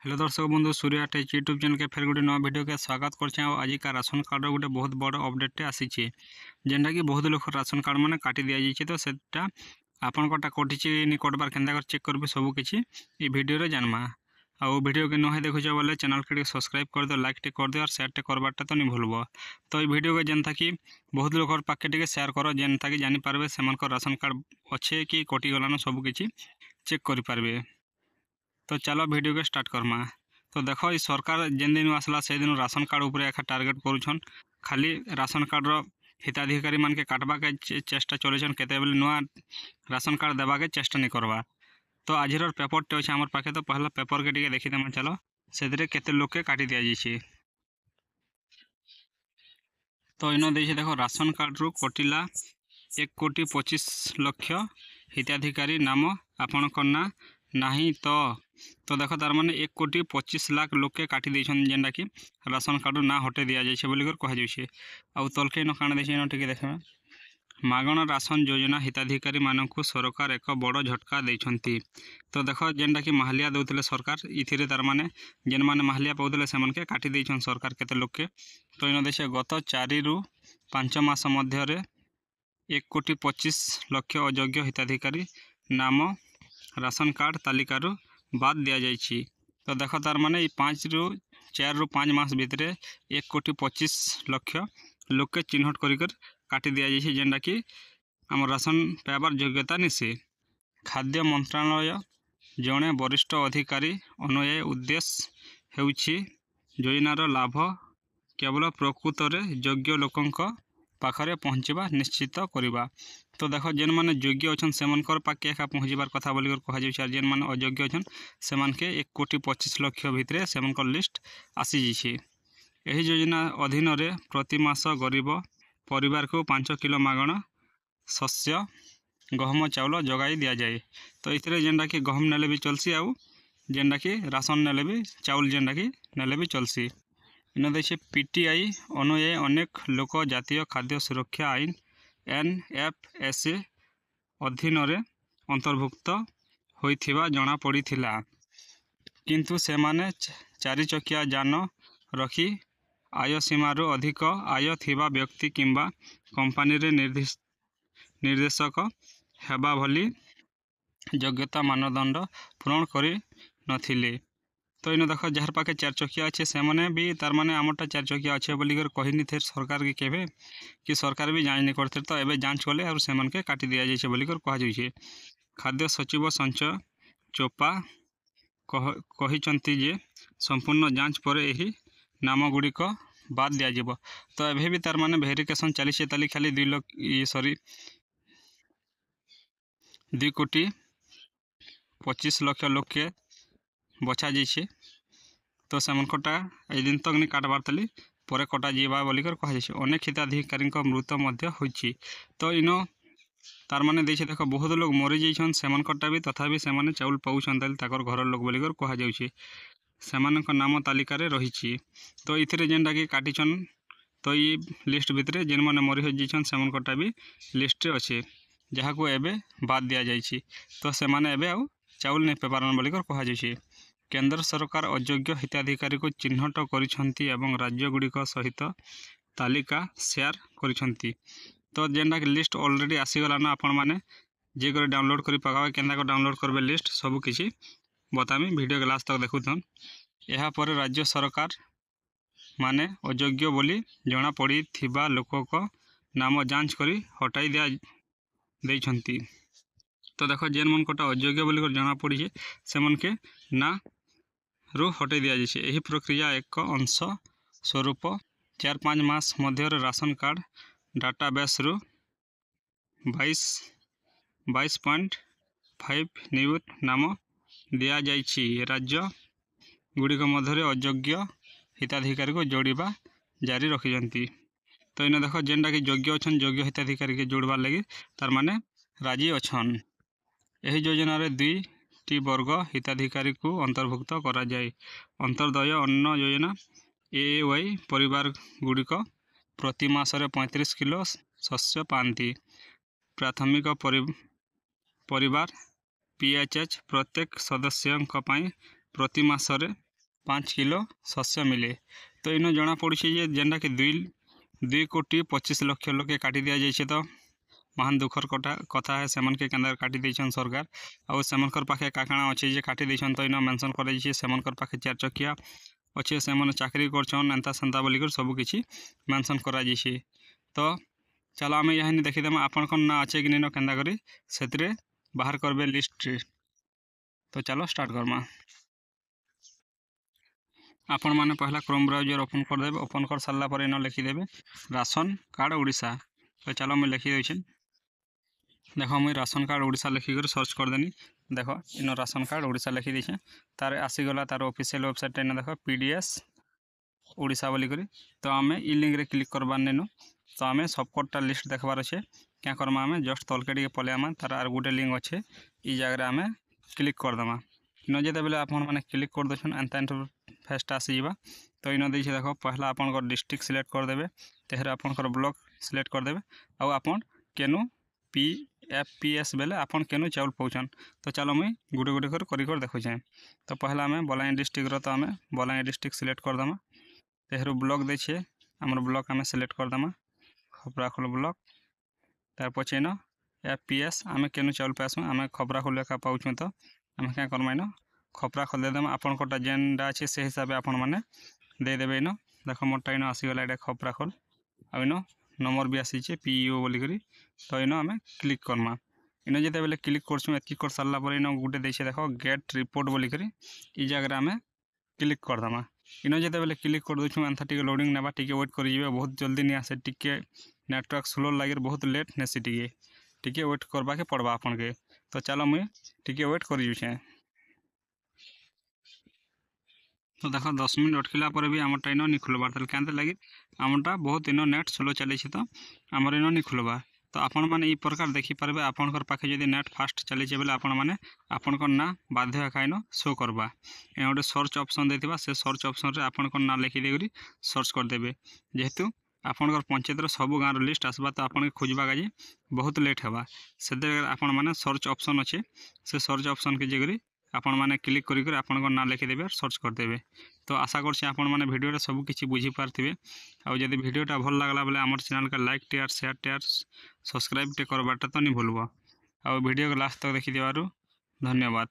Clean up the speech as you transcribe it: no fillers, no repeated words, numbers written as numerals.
Hello दर्शक बंधु Surya take YouTube channel के फिर गोटे नवा वीडियो के स्वागत करछे। आज का राशन कार्ड गोटे बहुत बड़ अपडेट आसी जेनटा कि बहुत लोग राशन कार्ड मैंने काटी दि जाइए। तो सेटा आपनटा कटिची नि कटबार के चेक करबे सब किसी ये वीडियो जानमा। आउ वीडियो के नहे देखुच बोले चैनल के सब्सक्राइब कर दो, लाइक टे कर दो और शेयर टे करवाटा तो नहीं भूलब। तो ये वीडियो के जेनता कि बहुत लोग पाखे टे शेयर कर जेनता कि जानीपारे से राशन कार्ड अच्छे कि कटिगलान सब किसी चेक करें। तो चलो वीडियो के स्टार्ट करमा। तो देखो इस सरकार जेन दिन आसला से दिन राशन कार्ड उपरे एका टार्गेट करुछन। खाली राशन कार्ड रो हिताधिकारी मान के काटबा के चेष्टा चलेछन, केते बेले नुआ राशन कार्ड देबा के चेष्टा नहीं करवा। तो आज पेपर टे अच्छे आमर पाखे। तो पहला पेपर के टिके देखी देमा। चलो से केते लोग के काटी दिया जाइए। तो इन देखिए देखो राशन कार्ड रु कटिला 1,25,00,000 हिताधिकारी नाम आपन ना नहीं। तो देखो तार माने 1,25,00,000 लोग के काटी देछन जेंडा कि राशन कार्ड ना हटे दिया जाइए बोली कह जाइए। आउ तलके न काण देखिए टिके देखा मागणा राशन योजना हिताधिकारी मानकु सरकार एक बड़ झटका देछंती। तो देखो जेनटा कि माहलिया दउतले सरकार इथिरे तार माने जेन माने माहलिया पाउतले से मन के काटी देछन सरकार केते लोग के। तो इन देशे गत 4 रु 5 मास मध्य 1,25,00,000 अयोग्य हिताधिकारी नाम राशन कार्ड तालिकारु बाद दिया जाइए। तो देखो तार माने 4 रु 5 मास भितर 1,25,00,000 लोग के चिन्हट कर काटी दिया जाइए जेनटा कि आम राशन पाइबार योग्यता निसे। खाद्य मंत्रालय जड़े वरिष्ठ अधिकारी अनुयायी उद्देश्य हेउछि योजनार लाभ केवल प्रकृत योग्य लोकंक पाखरे पहुँचवा निश्चित करवा। तो देखो जेन माने योग्य अच्छन से पाके एका पहुँचबार कथा बोली कह जेन माने अयोग्य अच्छन से 1,25,00,000 भितर से लिस्ट आसी जाइए। यही योजना अधीन रे प्रति मास गरीब परिवार को 5 किलो मागणा शस्य गहम चाउल जगाई दि जाए। तो ये जेनटा कि गहम नेले भी चलसी आउ जेनटा कि राशन नेले भी चाउल जेनटा कि नेले भी चलसी। इन देखिए पीटीआई अनुयायी अनेक लोक जातीय खाद्य सुरक्षा आईन NFSA अधीन अंतर्भुक्त होइथिबा जना पड़ीथिला, किंतु से माने 4 चकिया जान रखी आय सीमारू अधिक आय थिबा व्यक्ति किंबा कंपनी रे निर्देशक हेबा भली योग्यता मानदंड पूरण करी नथिले। तो इन देख जार पाखे 4 चकिया अच्छे से मैंने भी तार माने आमटा 4 चकिया अच्छे बोली कही नहीं थे सरकार के केवे कि सरकार भी जांच नहीं करते। तो एवं जांच कले और से के काटी दि जाइए बोली कह जाइए। खाद्य सचिव संचय चोपा कहिचंती जे संपूर्ण जांच पर यही नाम गुड़िक बाद दिज्व। तो एवं भी तार माने वेरिफिकेशन चली ताली खाली 2,25,00,000 लोग के बचा जाइए। तो से ये दिन तक नहीं काटबार तली पर कटा जावा बोलिक कह जाइए। अनेक हिताधिकारी मृत होइछि। तो इन तार माने देखिए देखो बहुत लोग मरी जाइछन से भी तथापि से चाउल पाउछन ताकर घर लोग बोलिक कह जाइए। से नाम तालिका रही। तो ये जेनटा कि काटिछन तो ये लिस्ट भितर जेन मैंने मरी जाइछन से भी लिस्ट अच्छे जहाँ को एवं बाद दि जाइए। तो से आउ चाउल नहीं पेपारन बोलिक कह जाइए। केंद्र सरकार अयोग्य हिताधिकारी को चिन्हट करिछंती एवं राज्य गुड़िक सहित तालिका शेयर करिछंती। तो जेनटा कि लिस्ट ऑलरेडी आसीगला ना आपण मैंने जे कर डाउनलोड करी पकावे केंदा डाउनलोड करबे लिस्ट सब किसी बतामी वीडियो के लास्ट तक देखुथन। यहाँ पर राज्य सरकार माने अयोग्य बोली जना पड़ी थिबा लोक को नाम जांच करी हटाई दिया देइछंती। तो देखो जेन मन कोटा अयोग्य बोली जना पड़ी से मन के ना रु हटाई दिया जाइए। यही प्रक्रिया एक अंश स्वरूप 4-5 मास मध्य राशन कार्ड डाटाबेस रु 22.5 नियुत नाम दि जाइए। राज्य गुड़िक मध्य अयोग्य हिताधिकारी को जोड़वा जारी रखिजंती। तो इन देख जेनटा कि योग्य अच्छन योग्य हिताधिकारी के जोड़बार लगी तार माने राजी अच्छन। यही योजना रे 2टी वर्ग हिताधिकारी को अंतर्भुक्त करा जाए। अंतर्दय अन्न योजना AAY परिवार गुड़िक प्रति मासरे 35 किलो शस्य पाती। प्राथमिक परिवार PHH प्रत्येक सदस्यों प्रति मासरे 5 किलो शस्य मिले। तो इन जना पड़ी जेनटा कि 2,25,00,000 लोके काटी दिया जाइए। तो महान दुखर कथा है से के केंद्र काटी देछन सरकार आउ सेमनकर पाखे काकाणा अच्छे जे काटी देछन। तो इन मेंशन कर सेमनकर पाखे 4 चकिया अच्छे से चाकरी करछन एंता सेंता बोलिकर सबकिछि मेंशन करा जाइए। तो चलो आम यहाँ देखीदेमा आपन ना अच्छे कि नहीं केन्दा करी से बाहर करबे लिस्ट। तो चलो स्टार्ट करमा। आपण मैंने पहला क्रोम ब्राउजर ओपन करदे। ओपन कर सारा पर इन लिखिदेवे राशन कार्ड ओडिशा। तो चलो मुझे लिखी देछे। देखो मुझे राशन कार्ड ओडिशा लिखिक सर्च करदेनी। देखो इन राशन कार्ड ओडिशा लिखी देछे। तार आसीगला तार ऑफिशियल वेबसाइट इन देखो PDS ओडिशा बोलिक। तो आम इ लिंक रे क्लिक करबार नेनु। तो आम सबकटा लिस्ट देखबार अच्छे क्या करमा आम जस्ट तलके पलैमा तार आर गोटे लिंक अच्छे इ जगह आम क्लिक करदमा। इन जो बेले आप क्लिक कर देछन एंता फेस्ट आसीजा। तो इन देखिए देखो पहला आपन डिस्ट्रिक्ट सिलेक्ट करदे तेहर आपनकर ब्लॉक सिलेक्ट करदे आउ आपन केनु PFPS बेले आपन केनु चाउल पाउछन। तो चलो मुई गुटे गुटे कर देखुचे। तो पहला आम बलांगीर डिस्ट्रिक्ट तो आम बलांगीर डिस्ट्रिक्ट सिलेक्ट करदमा। तेहर ब्लॉक देखिए आमर ब्लॉक आम सिलेक्ट करदमा खपराखोल ब्लॉक। तार पछे इन FPS आम केनु चाउल पासुँ आम खपराखोल एका पाउछुँ। तो आम क्या करमा इन खपराखोल देदेमा आपन कोटा जेनटा अच्छे से हिसाब आपन मैंने देदेवे। इन देख मोटा इन आसीगला ये खपराखोल आ इन नंबर भी आसी PEO बोलिक। तो इन आम क्लिक करमा। इन जो बेले क्लिक करछुँ एतकी कर सारा पर इन गोटे देखे देख गेट रिपोर्ट बोलिक इ जगह आम क्लिक करदमा। इन जो बेले क्लिक कर दूँ एंता टी लोडिंग नेबा टी वेट कर बहुत जल्दी नहीं आसे टी नेटवर्क स्लो लगे बहुत लेट नेसी टी वेट करवा के पड़वा आपन के। तो चलो मुझे टी वेट कर। तो देखो 10 मिनट अटकिला पर भी आमटा इन नहीं खुलबार ताल क्या लगे आमटा बहुत इन नेट स्लो चली। तो आमर इन नहीं खुलबार। तो आपण मैंने इ प्रकार देखिपारे आपणकर पाखे जब नेट फास्ट चली बेले आपण मैंने आपणकर ना बाध्य एका इन शो करवा। इन गोटे सर्च ऑप्शन देथिबा से सर्च ऑप्शन रे आपणकर ना लिखिदेकरी सर्च करदेबे। जेहेतु आपणकर पंचायतर सब गाँव लिस्ट आसबा तो आपन खोजवा गाजी बहुत लेट होगा से आपण मैंने सर्च ऑप्शन अच्छे से सर्च ऑप्शन के जगह आपण मैंने क्लिक करी आपण ना लिखिदेवे सर्च करदेवे। तो आशा करछि आपण मैंने वीडियो सब किछि बुझी पारथिबे। आ जदि वीडियोटा भल लागला बेले आमर चैनल का लाइक टेयर शेयर टेयर सब्सक्राइब टे करबाटा तो नहीं भूलबो। आ वीडियो को लास्ट तक देखि देबारु धन्यवाद।